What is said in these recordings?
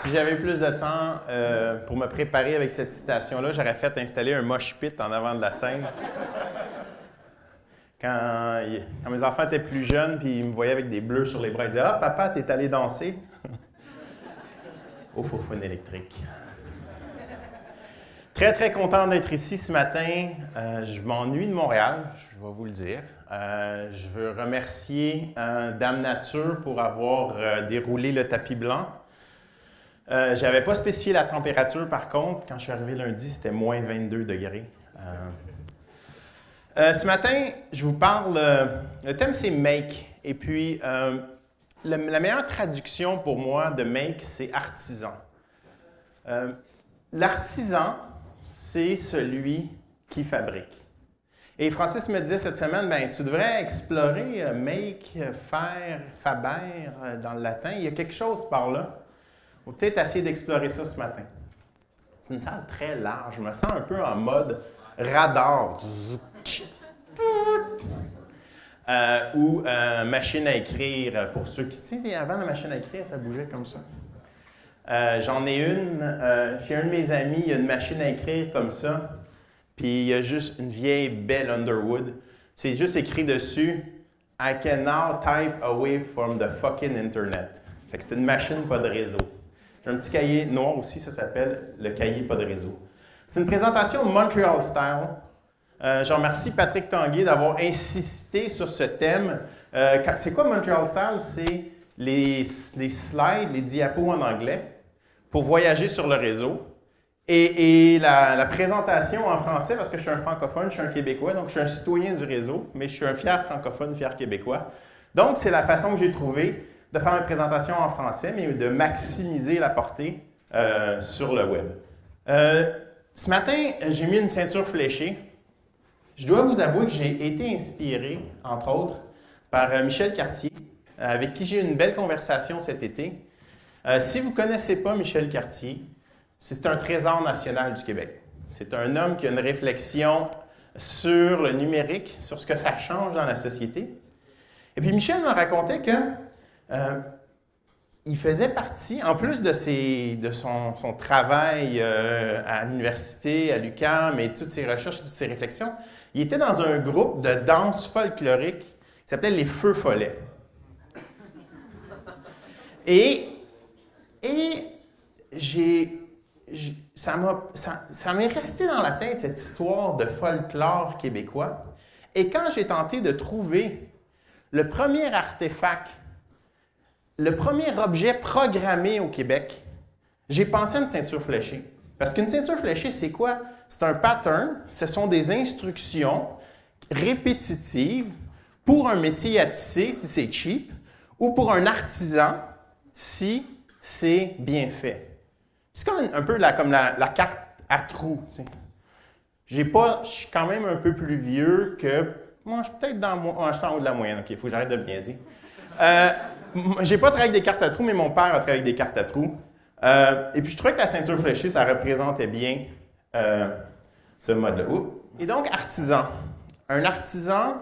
Si j'avais eu plus de temps pour me préparer avec cette citation-là, j'aurais fait installer un mosh pit en avant de la scène. Quand mes enfants étaient plus jeunes, puis ils me voyaient avec des bleus sur les bras, ils disaient « Ah, papa, t'es allé danser? » Au faux-fun électrique. Très, très content d'être ici ce matin. Je m'ennuie de Montréal, je vais vous le dire. Je veux remercier Dame Nature pour avoir déroulé le tapis blanc. Je n'avais pas spécifié la température, par contre. Quand je suis arrivé lundi, c'était moins 22 degrés. Ce matin, je vous parle... le thème, c'est « Make ». Et puis, la meilleure traduction pour moi de « Make », c'est « artisan ». L'artisan, c'est celui qui fabrique. Et Francis me disait cette semaine, ben, tu devrais explorer « make »,« faire »,« faber » dans le latin. Il y a quelque chose par là. On va peut-être essayer d'explorer ça ce matin. C'est une salle très large. Je me sens un peu en mode radar. Ou machine à écrire, pour ceux qui... Tu sais, avant la machine à écrire, ça bougeait comme ça. J'en ai une. Chez un de mes amis, il y a une machine à écrire comme ça. Puis il y a juste une vieille Bell Underwood. C'est juste écrit dessus « I can now type away from the fucking Internet ». Fait que c'est une machine, pas de réseau. J'ai un petit cahier noir aussi, ça s'appelle le cahier pas de réseau. C'est une présentation Montreal Style. Je remercie Patrick Tanguay d'avoir insisté sur ce thème. C'est quoi Montreal Style? C'est les slides, les diapos en anglais pour voyager sur le réseau. Et la présentation en français, parce que je suis un francophone, je suis un Québécois, donc je suis un citoyen du réseau, mais je suis un fier francophone, fier Québécois. Donc, c'est la façon que j'ai trouvé de faire une présentation en français, mais de maximiser la portée sur le web. Ce matin, j'ai mis une ceinture fléchée. Je dois vous avouer que j'ai été inspiré, entre autres, par Michel Cartier, avec qui j'ai eu une belle conversation cet été. Si vous ne connaissez pas Michel Cartier, c'est un trésor national du Québec. C'est un homme qui a une réflexion sur le numérique, sur ce que ça change dans la société. Et puis Michel me racontait que il faisait partie, en plus de son travail à l'université, à l'UQAM, et toutes ses recherches, toutes ses réflexions, il était dans un groupe de danse folklorique qui s'appelait les Feux Follets. Et ça m'est resté dans la tête, cette histoire de folklore québécois. Et quand j'ai tenté de trouver le premier artefact, le premier objet programmé au Québec, j'ai pensé à une ceinture fléchée. Parce qu'une ceinture fléchée, c'est quoi? C'est un pattern, ce sont des instructions répétitives pour un métier à tisser, si c'est cheap, ou pour un artisan, si c'est bien fait. C'est comme un peu comme la carte à trous. Tu sais. Je suis quand même un peu plus vieux que... Moi, je suis peut-être je suis en haut de la moyenne. OK, il faut que j'arrête de me biaiser. J'ai pas travaillé avec des cartes à trous, mais mon père a travaillé avec des cartes à trous. Et puis, je trouvais que la ceinture fléchée, ça représentait bien ce mode-là. Et donc, artisan. Un artisan,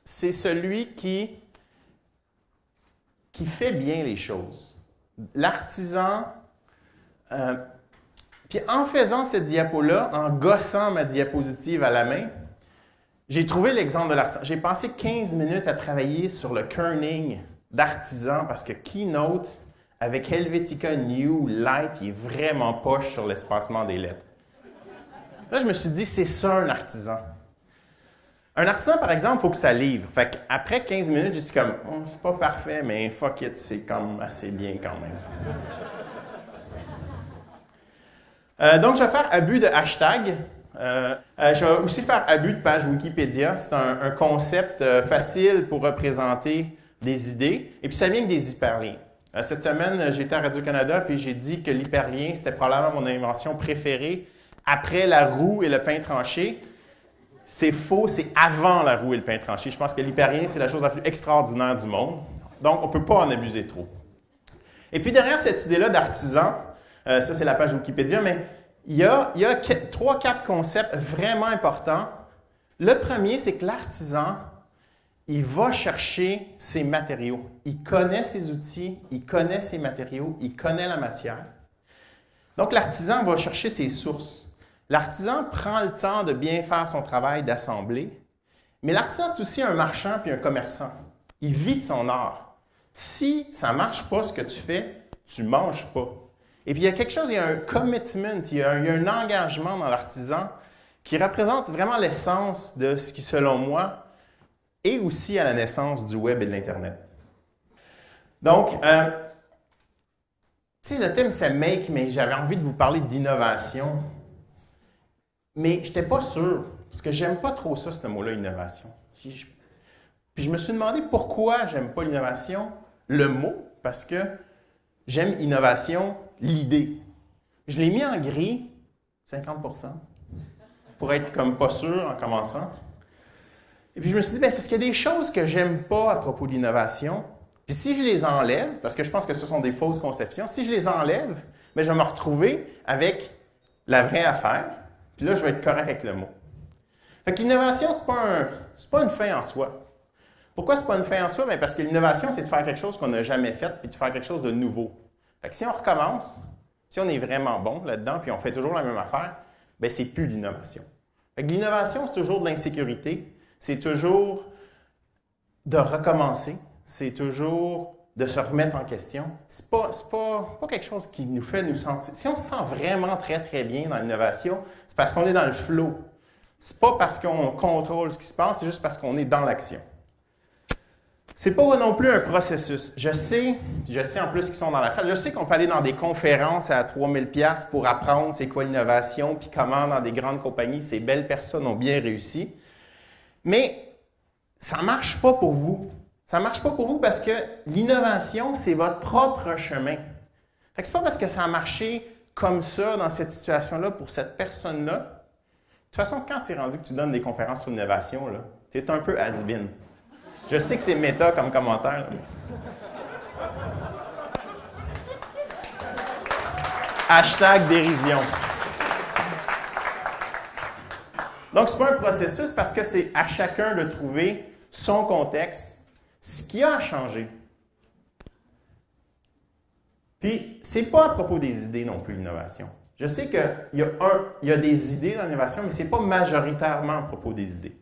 c'est celui qui fait bien les choses. L'artisan... puis en faisant cette diapo-là, en gossant ma diapositive à la main, j'ai trouvé l'exemple de l'artisan. J'ai passé 15 minutes à travailler sur le kerning d'artisan parce que Keynote, avec Helvetica New Light, il est vraiment poche sur l'espacement des lettres. Là, je me suis dit, c'est ça un artisan. Un artisan, par exemple, il faut que ça livre. Fait qu'après 15 minutes, je suis comme, oh, c'est pas parfait, mais fuck it, c'est comme assez bien quand même. Donc, je vais faire abus de hashtag. Je vais aussi faire abus de page Wikipédia. C'est un concept facile pour représenter des idées, et puis ça vient avec des hyperliens. Cette semaine, j'étais à Radio-Canada, puis j'ai dit que l'hyperlien, c'était probablement mon invention préférée après la roue et le pain tranché. C'est faux, c'est avant la roue et le pain tranché. Je pense que l'hyperlien, c'est la chose la plus extraordinaire du monde. Donc, on ne peut pas en abuser trop. Et puis derrière cette idée-là d'artisan, ça c'est la page Wikipédia, mais il y a 3-4 concepts vraiment importants. Le premier, c'est que l'artisan, il va chercher ses matériaux. Il connaît ses outils, il connaît ses matériaux, il connaît la matière. Donc, l'artisan va chercher ses sources. L'artisan prend le temps de bien faire son travail d'assembler, mais l'artisan, c'est aussi un marchand puis un commerçant. Il vit de son art. Si ça ne marche pas ce que tu fais, tu ne manges pas. Et puis, il y a quelque chose, il y a un commitment, il y a un engagement dans l'artisan qui représente vraiment l'essence de ce qui, selon moi, et aussi à la naissance du web et de l'Internet. Donc, tu sais, le thème c'est Make, mais j'avais envie de vous parler d'innovation. Mais je n'étais pas sûr, parce que j'aime pas trop ça, ce mot-là, innovation. Puis je me suis demandé pourquoi j'aime pas l'innovation, le mot, parce que j'aime innovation, l'idée. Je l'ai mis en gris, 50%, pour être comme pas sûr en commençant. Et puis je me suis dit, bien, c'est parce qu'il y a des choses que j'aime pas à propos de l'innovation. Puis si je les enlève, parce que je pense que ce sont des fausses conceptions, si je les enlève, bien, je vais me retrouver avec la vraie affaire. Puis là, je vais être correct avec le mot. Fait que l'innovation, c'est pas une fin en soi. Pourquoi c'est pas une fin en soi? Bien, parce que l'innovation, c'est de faire quelque chose qu'on n'a jamais fait, puis de faire quelque chose de nouveau. Fait que si on recommence, si on est vraiment bon là-dedans, puis on fait toujours la même affaire, bien, c'est plus l'innovation. Fait que l'innovation, c'est toujours de l'insécurité. C'est toujours de recommencer, c'est toujours de se remettre en question. C'est pas quelque chose qui nous fait nous sentir... Si on se sent vraiment très, très bien dans l'innovation, c'est parce qu'on est dans le flow. C'est pas parce qu'on contrôle ce qui se passe, c'est juste parce qu'on est dans l'action. C'est pas non plus un processus. Je sais en plus qu'ils sont dans la salle, je sais qu'on peut aller dans des conférences à 3000$ pour apprendre c'est quoi l'innovation, puis comment dans des grandes compagnies, ces belles personnes ont bien réussi. Mais ça ne marche pas pour vous. Ça ne marche pas pour vous parce que l'innovation, c'est votre propre chemin. Ce n'est pas parce que ça a marché comme ça dans cette situation-là pour cette personne-là. De toute façon, quand c'est rendu que tu donnes des conférences sur l'innovation, tu es un peu has-been. Je sais que c'est méta comme commentaire. Hashtag dérision. Donc, ce n'est pas un processus parce que c'est à chacun de trouver son contexte, ce qui a changé. Puis, ce n'est pas à propos des idées non plus, l'innovation. Je sais qu'il y a des idées dans l'innovation, mais ce n'est pas majoritairement à propos des idées.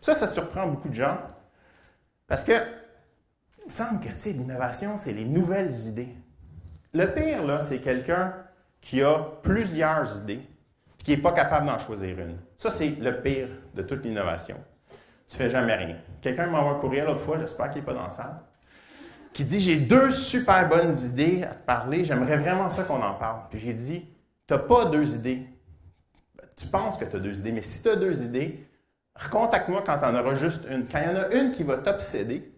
Ça surprend beaucoup de gens parce que il me semble que l'innovation, c'est les nouvelles idées. Le pire, là, c'est quelqu'un qui a plusieurs idées et qui n'est pas capable d'en choisir une. Ça, c'est le pire de toute l'innovation. Tu ne fais jamais rien. Quelqu'un m'a envoyé un courriel l'autre fois, j'espère qu'il n'est pas dans la salle, qui dit « J'ai 2 super bonnes idées à te parler, j'aimerais vraiment ça qu'on en parle. » Puis j'ai dit « Tu n'as pas 2 idées. Tu penses que tu as 2 idées, mais si tu as 2 idées, recontacte-moi quand tu en auras juste une. Quand il y en a une qui va t'obséder,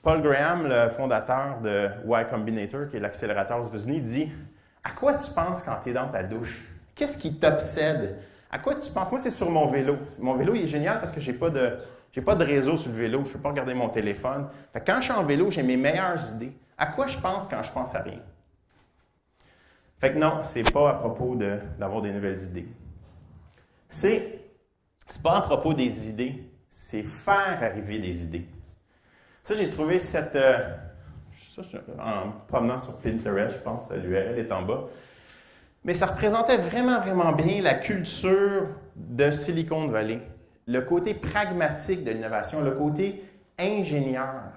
Paul Graham, le fondateur de Y Combinator, qui est l'accélérateur aux États-Unis, dit « À quoi tu penses quand tu es dans ta douche? Qu'est-ce qui t'obsède? À quoi tu penses? » Moi, c'est sur mon vélo. Mon vélo, il est génial parce que j'ai pas de réseau sur le vélo. Je ne peux pas regarder mon téléphone. Fait que quand je suis en vélo, j'ai mes meilleures idées. À quoi je pense quand je pense à rien? Fait que non, c'est pas à propos d'avoir des nouvelles idées. C'est pas à propos des idées, c'est faire arriver des idées. Ça, j'ai trouvé en promenant sur Pinterest, je pense, l'URL est en bas. Mais ça représentait vraiment, vraiment bien la culture de Silicon Valley. Le côté pragmatique de l'innovation, le côté ingénieur.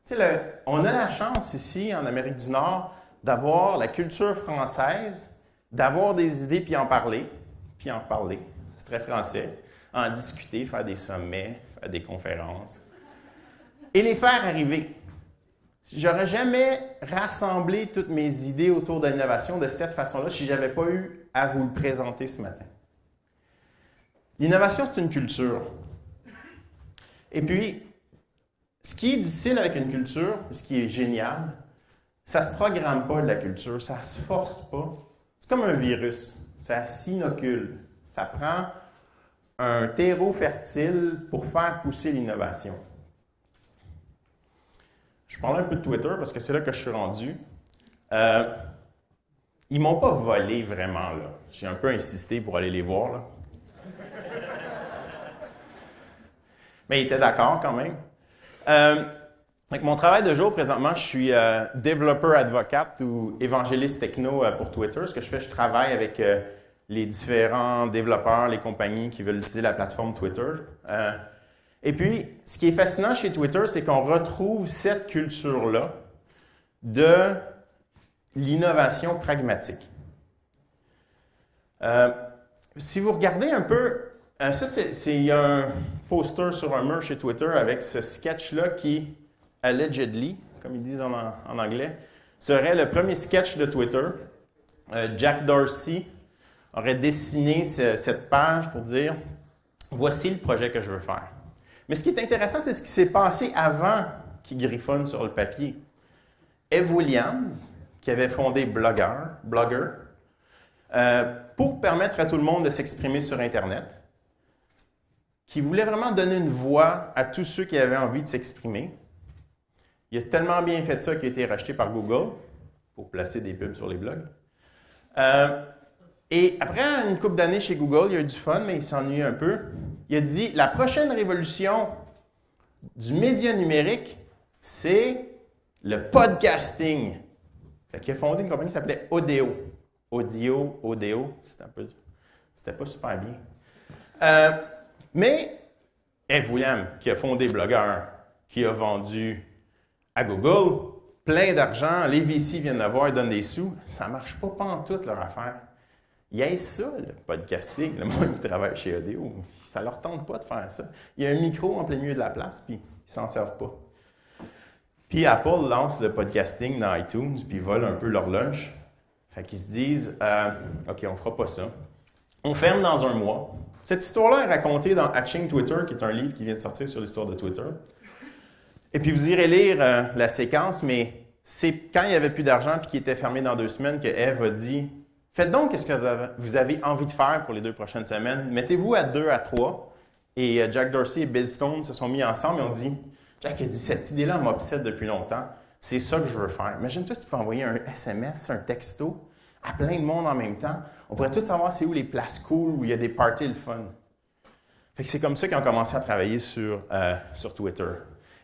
Tu sais, on a la chance ici, en Amérique du Nord, d'avoir la culture française, d'avoir des idées puis en parler. C'est très français. En discuter, faire des sommets, faire des conférences. Et les faire arriver. J'aurais jamais rassemblé toutes mes idées autour de l'innovation de cette façon-là si je n'avais pas eu à vous le présenter ce matin. L'innovation, c'est une culture. Et puis, ce qui est difficile avec une culture, ce qui est génial, ça ne se programme pas de la culture, ça ne se force pas. C'est comme un virus, ça s'inocule. Ça prend un terreau fertile pour faire pousser l'innovation. Je parle un peu de Twitter parce que c'est là que je suis rendu. Ils ne m'ont pas volé vraiment, là. J'ai un peu insisté pour aller les voir, là. Mais ils étaient d'accord quand même. Avec mon travail de jour, présentement, je suis développeur advocate ou évangéliste techno pour Twitter. Ce que je fais, je travaille avec les différents développeurs, les compagnies qui veulent utiliser la plateforme Twitter. Et puis, ce qui est fascinant chez Twitter, c'est qu'on retrouve cette culture-là de l'innovation pragmatique. Si vous regardez un peu, il y a un poster sur un mur chez Twitter avec ce sketch-là qui, allegedly, comme ils disent en anglais, serait le premier sketch de Twitter. Jack Dorsey aurait dessiné cette page pour dire « Voici le projet que je veux faire ». Mais ce qui est intéressant, c'est ce qui s'est passé avant qu'il griffonne sur le papier. Ev Williams, qui avait fondé Blogger, pour permettre à tout le monde de s'exprimer sur Internet, qui voulait vraiment donner une voix à tous ceux qui avaient envie de s'exprimer. Il a tellement bien fait ça qu'il a été racheté par Google pour placer des pubs sur les blogs. Et après une couple d'années chez Google, il a eu du fun, mais il s'ennuyait un peu. Il a dit, la prochaine révolution du média numérique, c'est le podcasting. Il a fondé une compagnie qui s'appelait Odeo. Odeo, c'était pas super bien. Mais Ev Williams, qui a fondé Blogger, qui a vendu à Google, plein d'argent, les VC viennent le voir, ils donnent des sous, ça ne marche pas pantoute leur affaire. Il y a ça, le podcasting, le monde qui travaille chez Odeo, ça ne leur tente pas de faire ça. Il y a un micro en plein milieu de la place, puis ils ne s'en servent pas. Puis Apple lance le podcasting dans iTunes, puis ils volent un peu leur lunch. Fait qu'ils se disent, OK, on ne fera pas ça. On ferme dans un mois. Cette histoire-là est racontée dans Hatching Twitter, qui est un livre qui vient de sortir sur l'histoire de Twitter. Et puis vous irez lire la séquence, mais c'est quand il n'y avait plus d'argent et qu'il était fermé dans 2 semaines que Eve a dit « Faites donc ce que vous avez envie de faire pour les 2 prochaines semaines. Mettez-vous à 2 à 3. » Et Jack Dorsey et Biz Stone se sont mis ensemble et ont dit « Jack a dit, cette idée-là m'obsède depuis longtemps. C'est ça que je veux faire. Imagine-toi si tu peux envoyer un SMS, un texto à plein de monde en même temps. On pourrait tous savoir c'est où les places cool, où il y a des parties le fun. » Fait que c'est comme ça qu'ils ont commencé à travailler sur Twitter.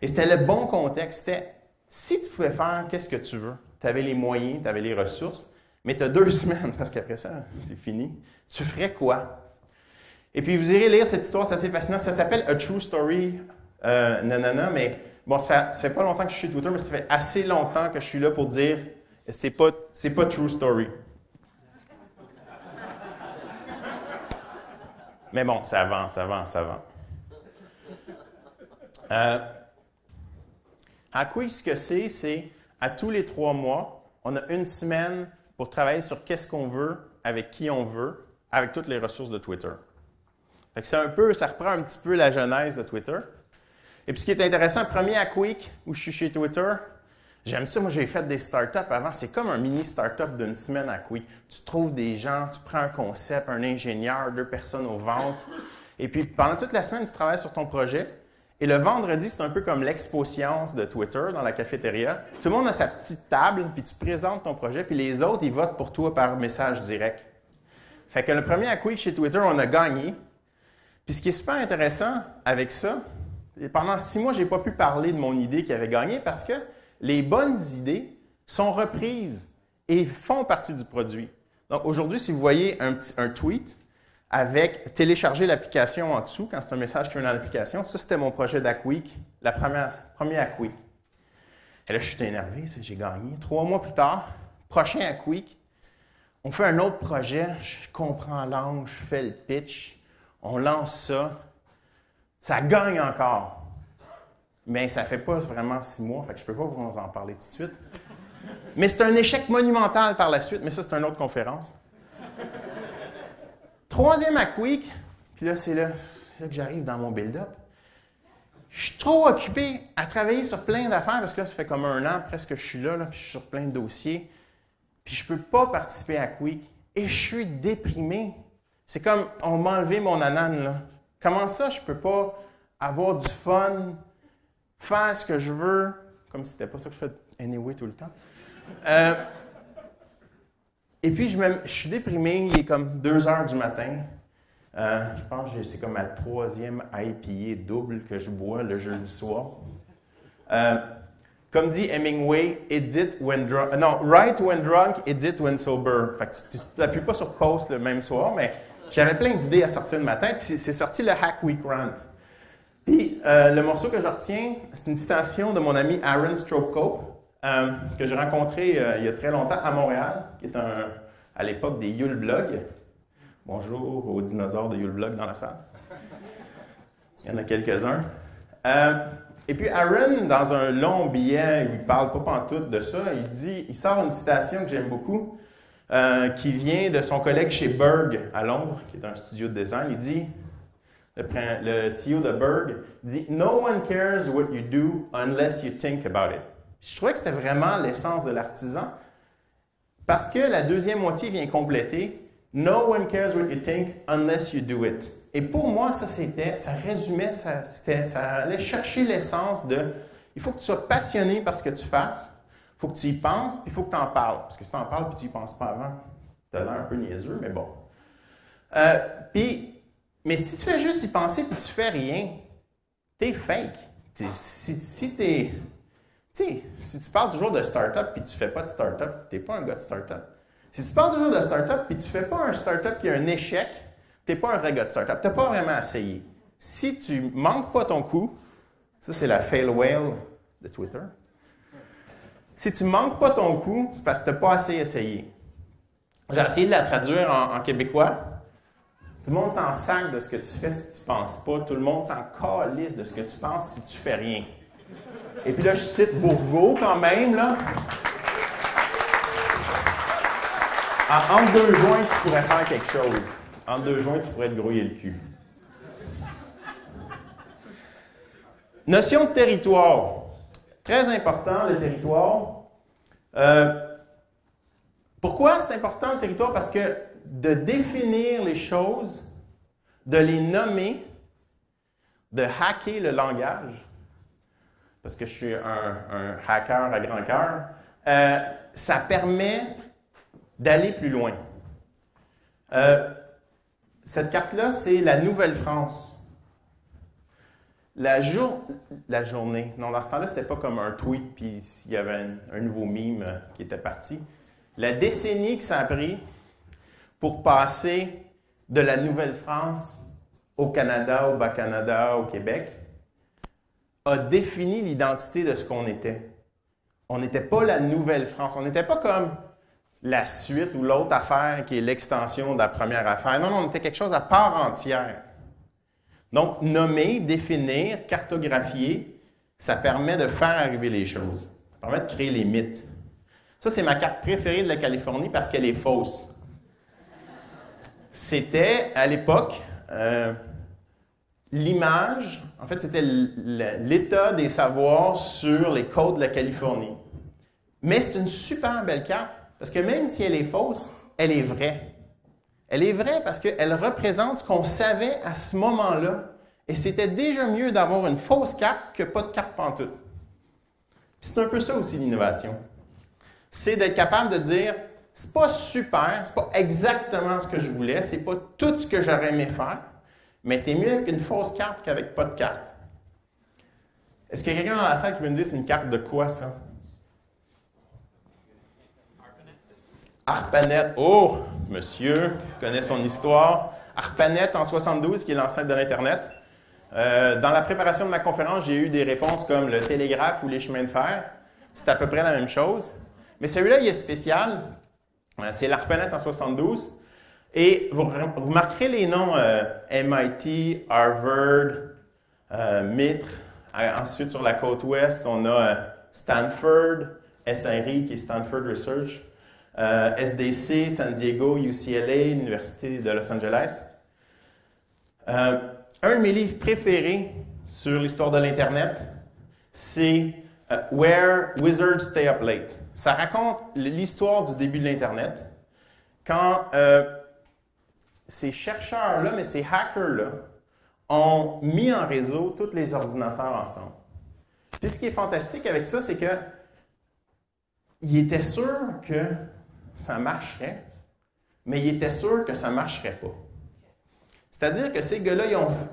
Et c'était le bon contexte. C'était, si tu pouvais faire qu'est-ce que tu veux, tu avais les moyens, tu avais les ressources, mais tu as 2 semaines, parce qu'après ça, c'est fini. Tu ferais quoi? Et puis, vous irez lire cette histoire, c'est assez fascinant. Ça s'appelle A True Story, mais bon, ça fait pas longtemps que je suis chez Twitter, mais ça fait assez longtemps que je suis là pour dire c'est pas True Story. Mais bon, ça avance. Aqui, ce que c'est à tous les 3 mois, on a 1 semaine pour travailler sur qu'est-ce qu'on veut, avec qui on veut, avec toutes les ressources de Twitter. Fait que ça reprend un petit peu la genèse de Twitter. Et puis ce qui est intéressant, premier Aqui, où je suis chez Twitter, j'aime ça, moi j'ai fait des startups avant, c'est comme un mini startup d'1 semaine Aqui. Tu trouves des gens, tu prends un concept, un ingénieur, 2 personnes aux ventes, et puis pendant toute la semaine, tu travailles sur ton projet. Et le vendredi, c'est un peu comme l'expo science de Twitter dans la cafétéria. Tout le monde a sa petite table, puis tu présentes ton projet, puis les autres, ils votent pour toi par message direct. Fait que le premier Aqui chez Twitter, on a gagné. Puis ce qui est super intéressant avec ça, pendant 6 mois, je n'ai pas pu parler de mon idée qui avait gagné parce que les bonnes idées sont reprises et font partie du produit. Donc aujourd'hui, si vous voyez un tweet, avec télécharger l'application en dessous, quand c'est un message qui vient dans l'application. Ça, c'était mon projet d'Aquik, la première Aquik. Et là, je suis énervé, j'ai gagné. 3 mois plus tard, prochain Aquik, on fait un autre projet, je comprends l'angle, je fais le pitch, on lance ça, ça gagne encore. Mais ça ne fait pas vraiment 6 mois, fait que je ne peux pas vous en parler tout de suite. Mais c'est un échec monumental par la suite, mais ça, c'est une autre conférence. 3e Aquik, puis là, c'est là que j'arrive dans mon build-up. je suis trop occupé à travailler sur plein d'affaires parce que là, ça fait comme 1 an presque que je suis là, puis je suis sur plein de dossiers. Puis je ne peux pas participer à Quick. Et je suis déprimé. C'est comme, on m'a enlevé mon anane, là. Comment ça, je ne peux pas avoir du fun, faire ce que je veux, comme si c'était pas ça que je fais anyway tout le temps. Et puis, je suis déprimé, il est comme 2 heures du matin. Je pense que c'est comme ma 3e IPA double que je bois le jeudi soir. Comme dit Hemingway, edit when drunk. Non, write when drunk, edit when sober. Fait que tu n'appuies pas sur post le même soir, mais j'avais plein d'idées à sortir le matin, puis c'est sorti le Hack Week Rant. Puis le morceau que je retiens, c'est une citation de mon ami Aaron Strobko, que j'ai rencontré il y a très longtemps à Montréal, qui est à l'époque des Yule Blog. Bonjour aux dinosaures de Yule Blog dans la salle. Il y en a quelques-uns. Et puis Aaron, dans un long billet où il parle pas pantoute de ça, il sort une citation que j'aime beaucoup, qui vient de son collègue chez Berg à Londres, qui est un studio de design. Il dit, le CEO de Berg dit « No one cares what you do unless you think about it ». Je trouvais que c'était vraiment l'essence de l'artisan, parce que la deuxième moitié vient compléter « No one cares what you think unless you do it ». Et pour moi, ça résumait, ça allait chercher l'essence de il faut que tu sois passionné par ce que tu fasses, il faut que tu y penses, il faut que tu en parles. Parce que si tu en parles et tu n'y penses pas avant, tu as l'air un peu niaiseux, mais bon. Mais si tu fais juste y penser et tu fais rien, t'es fake. Si tu parles toujours de start-up et tu ne fais pas de start-up, tu n'es pas un gars de start-up. Si tu parles toujours de start-up et tu ne fais pas un start-up qui a un échec, tu n'es pas un vrai gars de start-up. Tu n'as pas vraiment essayé. Si tu ne manques pas ton coup, ça c'est la fail whale de Twitter. Si tu ne manques pas ton coup, c'est parce que tu n'as pas assez essayé. J'ai essayé de la traduire en québécois. Tout le monde s'en sac de ce que tu fais si tu ne penses pas. Tout le monde s'en calisse de ce que tu penses si tu fais rien. Et puis là, je cite Bourgault quand même, là. Entre 2 joints, tu pourrais faire quelque chose. Entre 2 joints, tu pourrais te grouiller le cul. Notion de territoire. Très important, le territoire. Pourquoi c'est important, le territoire? Parce que de définir les choses, de les nommer, de hacker le langage, parce que je suis un hacker à grand cœur, ça permet d'aller plus loin. Cette carte-là, c'est la Nouvelle-France. La journée. Non, dans ce temps-là, c'était pas comme un tweet, puis il y avait un nouveau meme qui était parti. La décennie que ça a pris pour passer de la Nouvelle-France au Canada, au Bas-Canada, au Québec, a défini l'identité de ce qu'on était. On n'était pas la Nouvelle-France. On n'était pas comme la suite ou l'autre affaire qui est l'extension de la première affaire. Non, on était quelque chose à part entière. Donc, nommer, définir, cartographier, ça permet de faire arriver les choses. Ça permet de créer les mythes. Ça, c'est ma carte préférée de la Californie parce qu'elle est fausse. C'était, à l'époque, l'image, en fait, c'était l'état des savoirs sur les côtes de la Californie. Mais c'est une super belle carte parce que même si elle est fausse, elle est vraie. Elle est vraie parce qu'elle représente ce qu'on savait à ce moment-là. Et c'était déjà mieux d'avoir une fausse carte que pas de carte pantoute. Puis c'est un peu ça aussi l'innovation. C'est d'être capable de dire, c'est pas super, c'est pas exactement ce que je voulais, c'est pas tout ce que j'aurais aimé faire, mais t'es mieux avec une fausse carte qu'avec pas de carte. Est-ce qu'il y a quelqu'un dans la salle qui veut me dire c'est une carte de quoi, ça? ARPANET. Oh, monsieur connaît son histoire. ARPANET en 72, qui est l'ancêtre de l'Internet. Dans la préparation de ma conférence, j'ai eu des réponses comme le télégraphe ou les chemins de fer. C'est à peu près la même chose. Mais celui-là, il est spécial. C'est l'ARPANET en 72. Et vous remarquerez les noms MIT, Harvard, MITRE. Ensuite, sur la côte ouest, on a Stanford, SRI, qui est Stanford Research. SDC, San Diego, UCLA, l'Université de Los Angeles. Un de mes livres préférés sur l'histoire de l'Internet, c'est Where Wizards Stay Up Late. Ça raconte l'histoire du début de l'Internet, quand ces chercheurs-là, mais ces hackers-là, ont mis en réseau tous les ordinateurs ensemble. Puis ce qui est fantastique avec ça, c'est que ils étaient sûrs que ça marcherait, mais ils étaient sûrs que ça ne marcherait pas. C'est-à-dire que ces gars-là,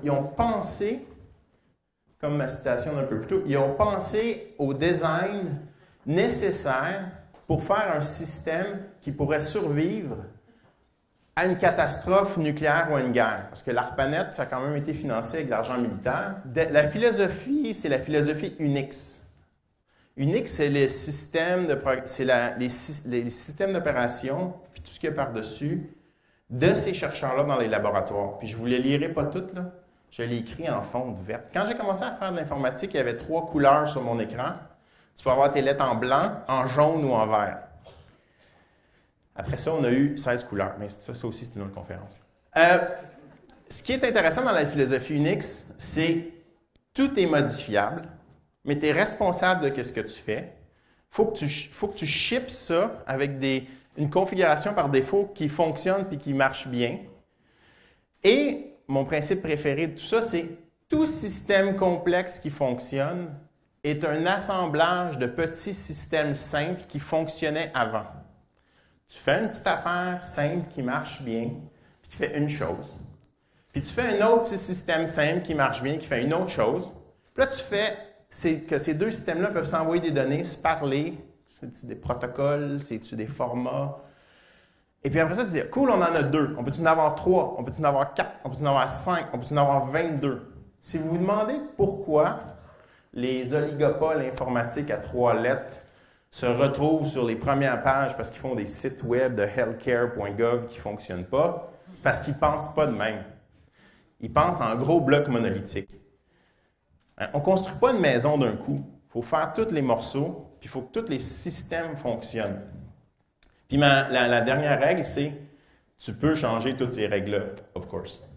ils ont pensé, comme ma citation d'un peu plus tôt, ils ont pensé au design nécessaire pour faire un système qui pourrait survivre à une catastrophe nucléaire ou à une guerre. Parce que l'ARPANET, ça a quand même été financé avec de l'argent militaire. La philosophie, c'est la philosophie Unix. Unix, c'est les systèmes d'opération, puis tout ce qu'il y a par-dessus, de ces chercheurs-là dans les laboratoires. Puis je ne vous les lirai pas toutes, là. Je l'ai écrit en fonte verte. Quand j'ai commencé à faire de l'informatique, il y avait 3 couleurs sur mon écran. Tu peux avoir tes lettres en blanc, en jaune ou en vert. Après ça, on a eu 16 couleurs, mais ça aussi, c'est une autre conférence. Ce qui est intéressant dans la philosophie Unix, c'est tout est modifiable, mais tu es responsable de ce que tu fais. Faut que tu ships ça avec une configuration par défaut qui fonctionne et qui marche bien. Et mon principe préféré de tout ça, c'est tout système complexe qui fonctionne est un assemblage de petits systèmes simples qui fonctionnaient avant. Tu fais une petite affaire simple qui marche bien, puis tu fais une chose. Puis tu fais un autre petit système simple qui marche bien, qui fait une autre chose. Puis là, tu fais que ces deux systèmes-là peuvent s'envoyer des données, se parler. C'est-tu des protocoles? C'est-tu des formats? Et puis après ça, tu dis, cool, on en a 2. On peut-tu en avoir 3? On peut-tu en avoir 4? On peut-tu en avoir 5? On peut-tu en avoir 22? Si vous vous demandez pourquoi les oligopoles informatiques à 3 lettres se retrouvent sur les premières pages parce qu'ils font des sites web de healthcare.gov qui ne fonctionnent pas, c'est parce qu'ils ne pensent pas de même. Ils pensent en gros blocs monolithiques. On ne construit pas une maison d'un coup. Il faut faire tous les morceaux, puis il faut que tous les systèmes fonctionnent. Puis la dernière règle, c'est tu peux changer toutes ces règles-là, of course.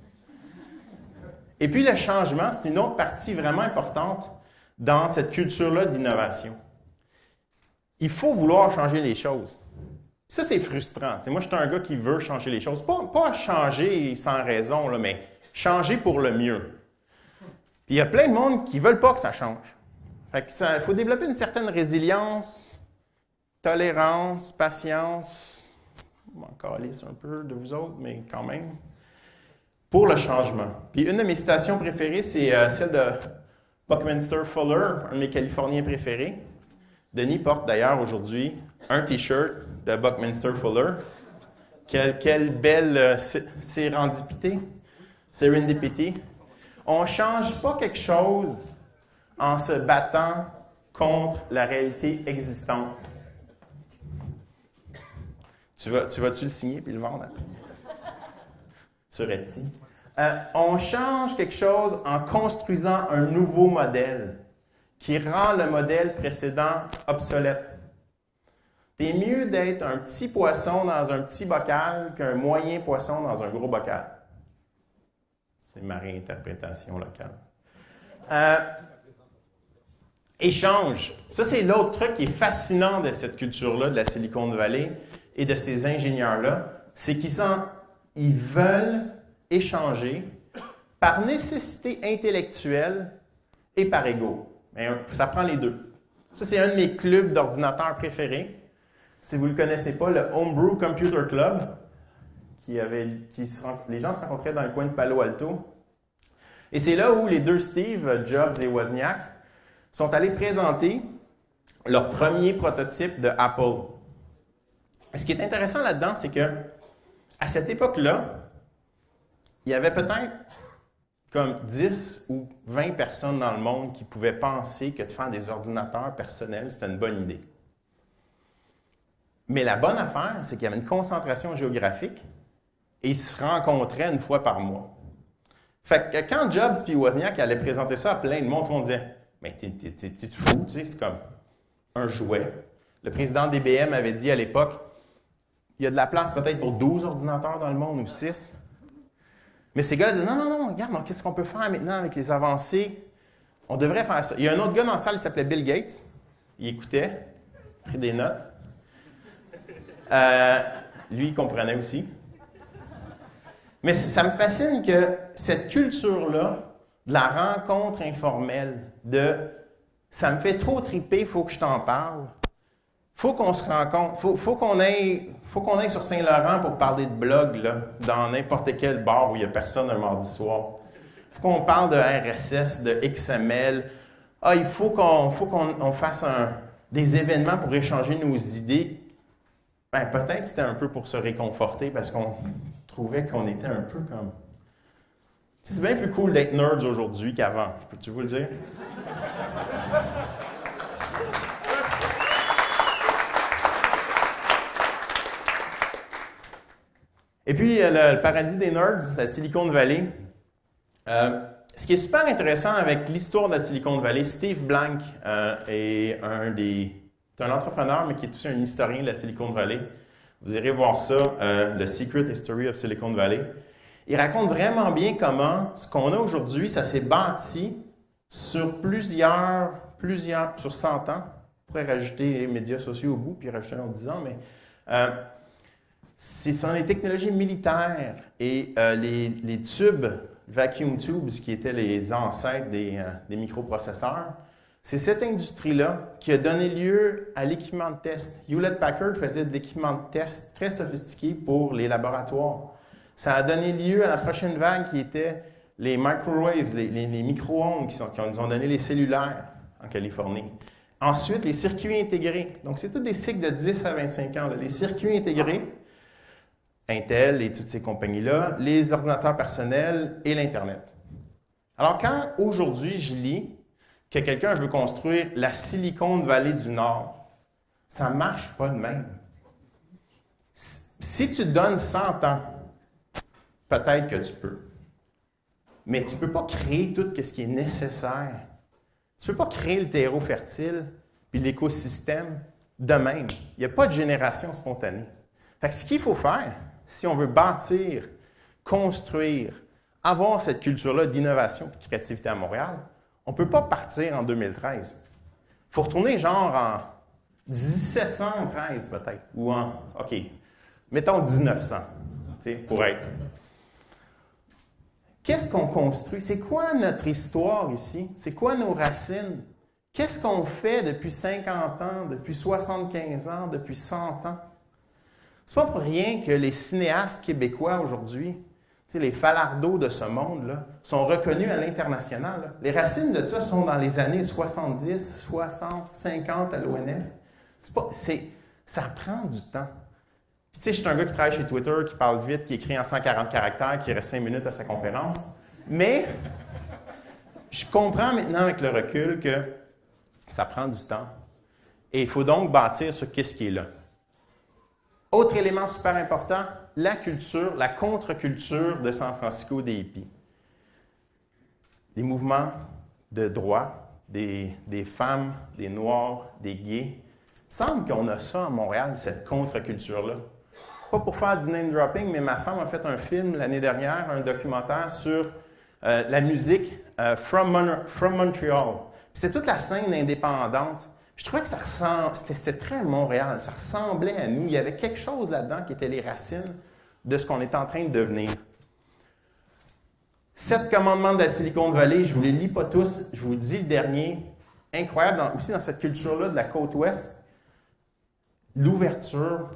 Et puis le changement, c'est une autre partie vraiment importante dans cette culture-là d'innovation. Il faut vouloir changer les choses. Ça, c'est frustrant. Moi, je suis un gars qui veut changer les choses. Pas changer sans raison, là, mais changer pour le mieux. Puis il y a plein de monde qui ne veulent pas que ça change. Il faut développer une certaine résilience, tolérance, patience. Je m'en calisse un peu de vous autres, mais quand même. Pour le changement. Puis une de mes citations préférées, c'est celle de Buckminster Fuller, un de mes Californiens préférés. Denis porte d'ailleurs aujourd'hui un T-shirt de Buckminster Fuller. Quelle belle serendipité. On ne change pas quelque chose en se battant contre la réalité existante. Tu vas-tu le signer puis le vendre après? Sur Etsy. On change quelque chose en construisant un nouveau modèle qui rend le modèle précédent obsolète. C'est mieux d'être un petit poisson dans un petit bocal qu'un moyen poisson dans un gros bocal. C'est ma réinterprétation locale. Échange. Ça, c'est l'autre truc qui est fascinant de cette culture-là, de la Silicon Valley et de ces ingénieurs-là, c'est qu'ils veulent échanger par nécessité intellectuelle et par ego. Mais ça prend les deux. Ça, c'est un de mes clubs d'ordinateurs préférés. Si vous ne le connaissez pas, le Homebrew Computer Club, les gens se rencontraient dans le coin de Palo Alto. Et c'est là où les deux Steve, Jobs et Wozniak, sont allés présenter leur premier prototype de Apple. Et ce qui est intéressant là-dedans, c'est que à cette époque-là, il y avait peut-être comme 10 ou 20 personnes dans le monde qui pouvaient penser que de faire des ordinateurs personnels, c'était une bonne idée. Mais la bonne affaire, c'est qu'il y avait une concentration géographique et ils se rencontraient une fois par mois. Fait que quand Jobs et Wozniak allaient présenter ça à plein de monde, on disait « Mais t'es fou, tu sais, c'est comme un jouet. » Le président d'IBM avait dit à l'époque « Il y a de la place peut-être pour 12 ordinateurs dans le monde ou 6. » Mais ces gars disaient « Non, regarde, qu'est-ce qu'on peut faire maintenant avec les avancées On devrait faire ça. Il y a un autre gars dans la salle, il s'appelait Bill Gates. Il écoutait, pris des notes. Lui, il comprenait aussi. Mais ça me fascine que cette culture-là, de la rencontre informelle, de « ça me fait trop triper, il faut que je t'en parle », faut qu'on se rencontre, faut qu'on aille sur Saint-Laurent pour parler de blog, là, dans n'importe quel bar où il n'y a personne un mardi soir. Faut qu'on parle de RSS, de XML. Ah, il faut qu'on fasse des événements pour échanger nos idées. Ben, peut-être c'était un peu pour se réconforter parce qu'on trouvait qu'on était un peu comme... C'est bien plus cool d'être nerds aujourd'hui qu'avant. Peux-tu vous le dire? Et puis, le paradis des nerds, la Silicon Valley. Ce qui est super intéressant avec l'histoire de la Silicon Valley, Steve Blank est un entrepreneur, mais qui est aussi un historien de la Silicon Valley. Vous irez voir ça, le Secret History of Silicon Valley. Il raconte vraiment bien comment ce qu'on a aujourd'hui, ça s'est bâti sur sur 100 ans. On pourrait rajouter les médias sociaux au bout, puis rajouter un autre 10 ans, mais ce sont les technologies militaires et les tubes, vacuum tubes, qui étaient les ancêtres des microprocesseurs. C'est cette industrie-là qui a donné lieu à l'équipement de test. Hewlett-Packard faisait de l'équipement de test très sophistiqué pour les laboratoires. Ça a donné lieu à la prochaine vague qui était les microwaves, les micro-ondes qui nous ont donné les cellulaires en Californie. Ensuite, les circuits intégrés. Donc, c'est tous des cycles de 10 à 25 ans. Là. Les circuits intégrés, Intel et toutes ces compagnies-là, les ordinateurs personnels et l'Internet. Alors, quand aujourd'hui, je lis que quelqu'un veut construire la Silicon Valley du Nord, ça ne marche pas de même. Si tu donnes 100 ans, peut-être que tu peux. Mais tu ne peux pas créer tout ce qui est nécessaire. Tu ne peux pas créer le terreau fertile puis l'écosystème de même. Il n'y a pas de génération spontanée. Fait que ce qu'il faut faire, si on veut bâtir, construire, avoir cette culture-là d'innovation et de créativité à Montréal, on ne peut pas partir en 2013. Il faut retourner genre en 1713 peut-être, ou OK, mettons 1900, pour être. Qu'est-ce qu'on construit? C'est quoi notre histoire ici? C'est quoi nos racines? Qu'est-ce qu'on fait depuis 50 ans, depuis 75 ans, depuis 100 ans? C'est pas pour rien que les cinéastes québécois aujourd'hui, les Falardeau de ce monde-là, sont reconnus à l'international. Les racines de ça sont dans les années 70, 60, 50 à l'ONF. Ça prend du temps. Puis, tu sais, je suis un gars qui travaille chez Twitter, qui parle vite, qui écrit en 140 caractères, qui reste 5 minutes à sa conférence. Mais je comprends maintenant avec le recul que ça prend du temps. Et il faut donc bâtir sur qu'est-ce qui est là. Autre élément super important, la culture, la contre-culture de San Francisco des hippies. Les mouvements de droit, des femmes, des noirs, des gays. Il semble qu'on a ça à Montréal, cette contre-culture-là. Pas pour faire du name dropping, mais ma femme a fait un film l'année dernière, un documentaire sur la musique From Montreal. C'est toute la scène indépendante. Je trouvais que c'était très Montréal, ça ressemblait à nous. Il y avait quelque chose là-dedans qui était les racines de ce qu'on est en train de devenir. 7 commandements de la Silicon Valley, je ne vous les lis pas tous, je vous dis le dernier. Incroyable, aussi dans cette culture-là de la côte ouest, l'ouverture,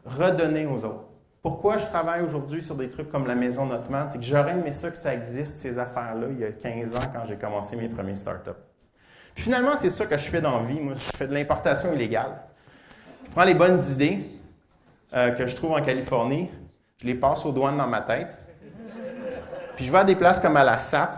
redonner aux autres. Pourquoi je travaille aujourd'hui sur des trucs comme la Maison Notman? C'est que j'aurais aimé ça que ça existe, ces affaires-là, il y a 15 ans quand j'ai commencé mes premiers startups. Puis finalement, c'est ça que je fais dans la vie. Moi, je fais de l'importation illégale. Je prends les bonnes idées que je trouve en Californie, je les passe aux douanes dans ma tête. Puis je vais à des places comme à la SAT,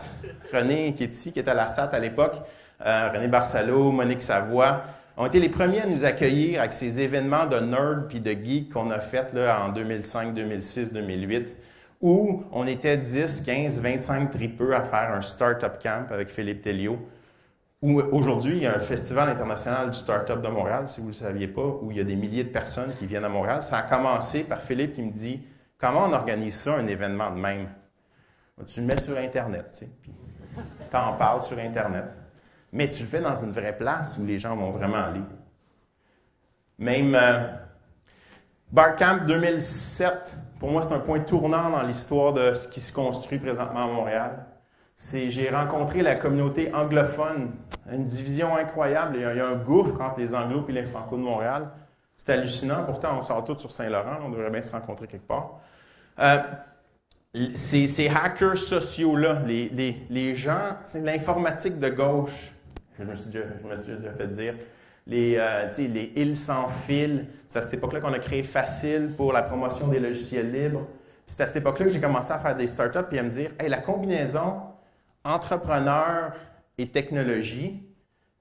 René qui est ici, qui était à la SAT à l'époque, René Barcelo, Monique Savoie, ont été les premiers à nous accueillir avec ces événements de nerds puis de geeks qu'on a fait là, en 2005, 2006, 2008, où on était 10, 15, 25 tripeux à faire un startup camp avec Philippe Telliot. Où aujourd'hui, il y a un festival international du start-up de Montréal, si vous ne le saviez pas, où il y a des milliers de personnes qui viennent à Montréal. Ça a commencé par Philippe qui me dit « Comment on organise ça, un événement de même? » Tu le mets sur Internet, tu sais, puis t'en parles sur Internet. mais tu le fais dans une vraie place où les gens vont vraiment aller. Même Barcamp 2007, pour moi, c'est un point tournant dans l'histoire de ce qui se construit présentement à Montréal. J'ai rencontré la communauté anglophone, une division incroyable. Il y a un gouffre entre les anglos et les franco de Montréal. C'est hallucinant. Pourtant, on sort tous sur Saint-Laurent. On devrait bien se rencontrer quelque part. Ces hackers sociaux-là, les gens, l'informatique de gauche, je me suis déjà fait dire, les îles sans fil, c'est à cette époque-là qu'on a créé Facile pour la promotion des logiciels libres. C'est à cette époque-là que j'ai commencé à faire des startups et à me dire, hey, la combinaison entrepreneur et technologie,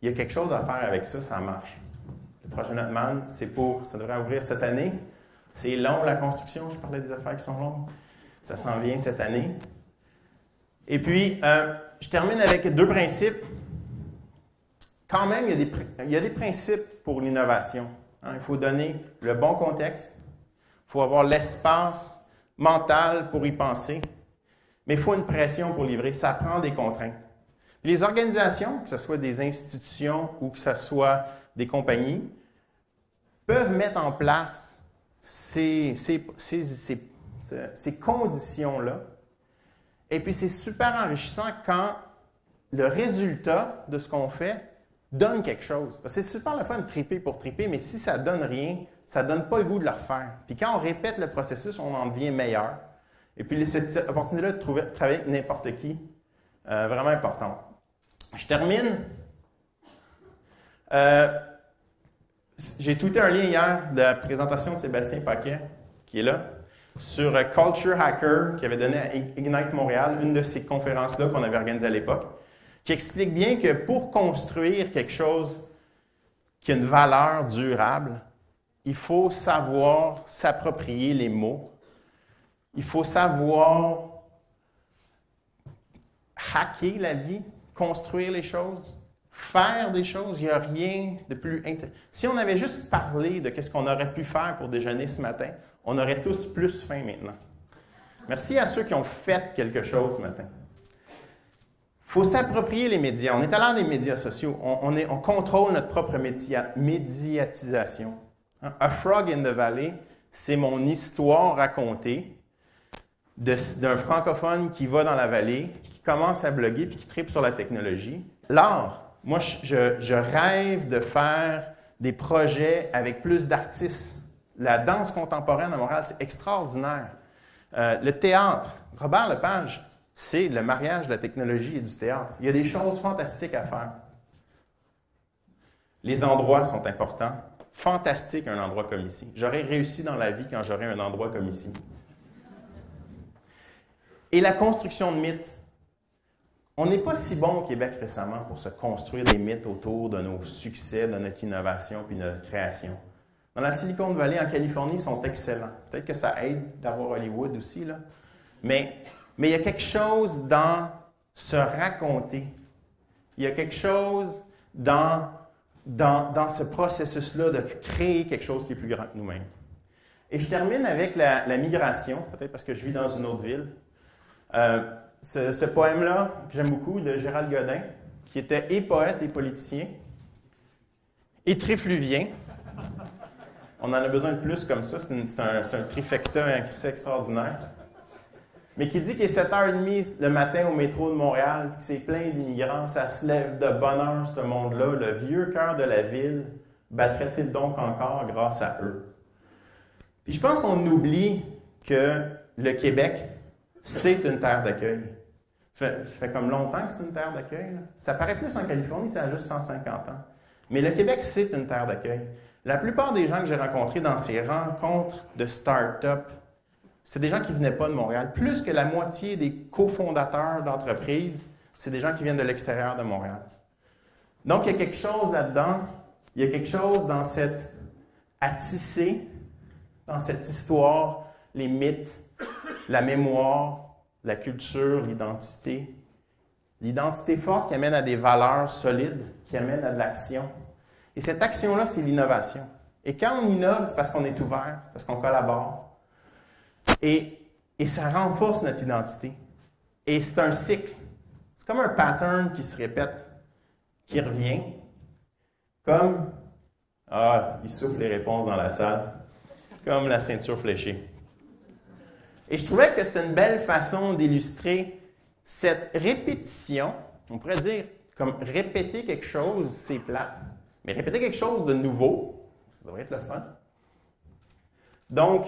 il y a quelque chose à faire avec ça, ça marche. Le projet Notman, ça devrait ouvrir cette année. C'est long, la construction, je parlais des affaires qui sont longues. Ça s'en vient cette année. Et puis, je termine avec 2 principes. Quand même, il y a des principes pour l'innovation. Il faut donner le bon contexte. Il faut avoir l'espace mental pour y penser. Mais il faut une pression pour livrer. Ça prend des contraintes. Les organisations, que ce soit des institutions ou que ce soit des compagnies, peuvent mettre en place ces conditions-là. Et puis, c'est super enrichissant quand le résultat de ce qu'on fait donne quelque chose. C'est super le fun de triper pour triper, mais si ça ne donne rien, ça ne donne pas le goût de le refaire. Puis quand on répète le processus, on en devient meilleur. Et puis, cette opportunité-là de travailler avec n'importe qui, vraiment importante. Je termine. J'ai tweeté un lien hier de la présentation de Sébastien Paquet, qui est là, sur Culture Hacker, qui avait donné à Ignite Montréal, une de ces conférences-là qu'on avait organisées à l'époque, qui explique bien que pour construire quelque chose qui a une valeur durable, il faut savoir s'approprier les mots. Il faut savoir hacker la vie, construire les choses, faire des choses. Il n'y a rien de plus intéressant. Si on avait juste parlé de ce qu'on aurait pu faire pour déjeuner ce matin, on aurait tous plus faim maintenant. Merci à ceux qui ont fait quelque chose ce matin. Il faut s'approprier les médias. On est à l'ère des médias sociaux. On contrôle notre propre médiatisation. A Frog in the Valley, c'est mon histoire racontée d'un francophone qui va dans la vallée, qui commence à bloguer puis qui tripe sur la technologie. L'art, moi, je rêve de faire des projets avec plus d'artistes. La danse contemporaine à Montréal, c'est extraordinaire. Le théâtre, Robert Lepage, c'est le mariage de la technologie et du théâtre. Il y a des choses fantastiques à faire. Les endroits sont importants. Fantastique un endroit comme ici. J'aurais réussi dans la vie quand j'aurais un endroit comme ici. Et la construction de mythes. On n'est pas si bon au Québec récemment pour se construire des mythes autour de nos succès, de notre innovation puis de notre création. Dans la Silicon Valley, en Californie, ils sont excellents. Peut-être que ça aide d'avoir Hollywood aussi, là. Mais il y a quelque chose dans se raconter. Il y a quelque chose dans ce processus-là de créer quelque chose qui est plus grand que nous-mêmes. Et je termine avec la migration, peut-être parce que je vis dans une autre ville. Ce poème-là, que j'aime beaucoup, de Gérald Godin, qui était et poète et politicien, et trifluvien. On en a besoin de plus comme ça, c'est un trifecta extraordinaire. Mais qui dit qu'il est 7h30 le matin au métro de Montréal, que c'est plein d'immigrants, ça se lève de bonheur, ce monde-là. Le vieux cœur de la ville battrait-il donc encore grâce à eux? Puis je pense qu'on oublie que le Québec, c'est une terre d'accueil. Ça fait comme longtemps que c'est une terre d'accueil. Ça paraît plus en Californie, ça a juste 150 ans. Mais le Québec, c'est une terre d'accueil. La plupart des gens que j'ai rencontrés dans ces rencontres de start-up, c'est des gens qui ne venaient pas de Montréal. Plus que la moitié des cofondateurs d'entreprises, c'est des gens qui viennent de l'extérieur de Montréal. Donc, il y a quelque chose là-dedans, il y a quelque chose à tisser dans cette histoire, les mythes, la mémoire, la culture, l'identité. L'identité forte qui amène à des valeurs solides, qui amène à de l'action. Et cette action-là, c'est l'innovation. Et quand on innove, c'est parce qu'on est ouvert, c'est parce qu'on collabore. Et ça renforce notre identité. Et c'est un cycle. C'est comme un pattern qui se répète. qui revient, comme... Ah, il souffle les réponses dans la salle, comme la ceinture fléchée. Et je trouvais que c'était une belle façon d'illustrer cette répétition. On pourrait dire, comme répéter quelque chose, c'est plat. Mais répéter quelque chose de nouveau, ça devrait être le fun. Donc,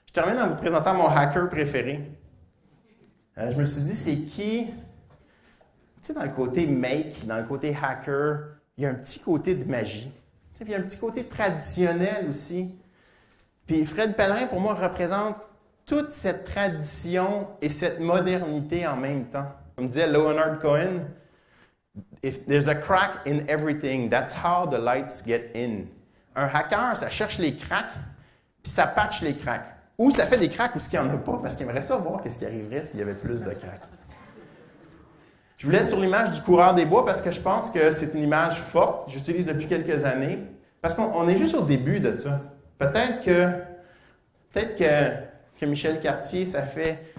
je termine en vous présentant mon hacker préféré. Je me suis dit, c'est qui? Tu sais, dans le côté make, dans le côté hacker, il y a un petit côté de magie. Tu sais, puis il y a un petit côté traditionnel aussi. Puis Fred Pellerin, pour moi, représente toute cette tradition et cette modernité en même temps. Comme disait Leonard Cohen, if there's a crack in everything, that's how the lights get in. Un hacker, ça cherche les cracks, puis ça patche les cracks. Ou ça fait des cracks ou ce qu'il n'y en a pas, parce qu'il aimerait ça voir qu'est-ce qui arriverait s'il y avait plus de cracks. Je vous laisse sur l'image du coureur des bois parce que je pense que c'est une image forte, j'utilise depuis quelques années, parce qu'on est juste au début de ça. Peut-être que Michel Cartier, ça fait,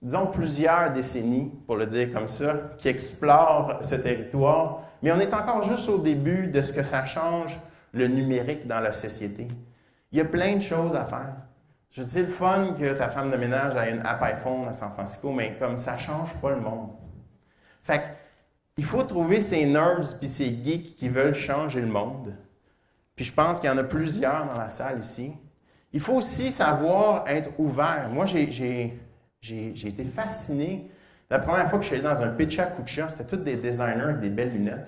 disons, plusieurs décennies, pour le dire comme ça, qui explore ce territoire, mais on est encore juste au début de ce que ça change le numérique dans la société. Il y a plein de choses à faire. Je dis, c'est le fun que ta femme de ménage ait une app iPhone à San Francisco, mais comme ça ne change pas le monde. Fait que, il faut trouver ces nerds et ces geeks qui veulent changer le monde. Puis je pense qu'il y en a plusieurs dans la salle ici. Il faut aussi savoir être ouvert. Moi, j'ai été fasciné. La première fois que je suis allé dans un Pitcha Kucha, c'était tous des designers avec des belles lunettes.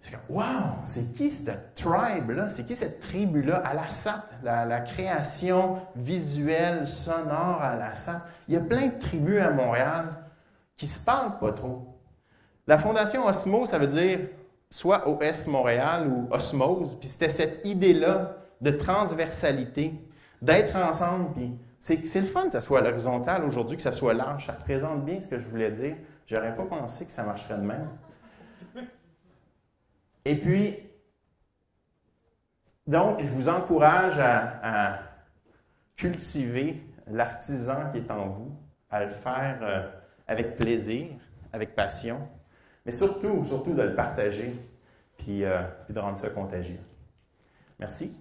Je suis comme, wow, c'est qui cette tribe-là? C'est qui cette tribu-là à la SAT? La création visuelle, sonore à la SAT. Il y a plein de tribus à Montréal qui ne se parlent pas trop. La Fondation Osmo, ça veut dire soit OS Montréal ou Osmose. Puis c'était cette idée-là de transversalité, d'être ensemble. Puis c'est le fun que ça soit à l'horizontale aujourd'hui, que ça soit large. Ça représente bien ce que je voulais dire. Je n'aurais pas pensé que ça marcherait de même. Et puis, donc, je vous encourage à cultiver l'artisan qui est en vous, à le faire avec plaisir, avec passion, mais surtout de le partager, puis de rendre ça contagieux. Merci.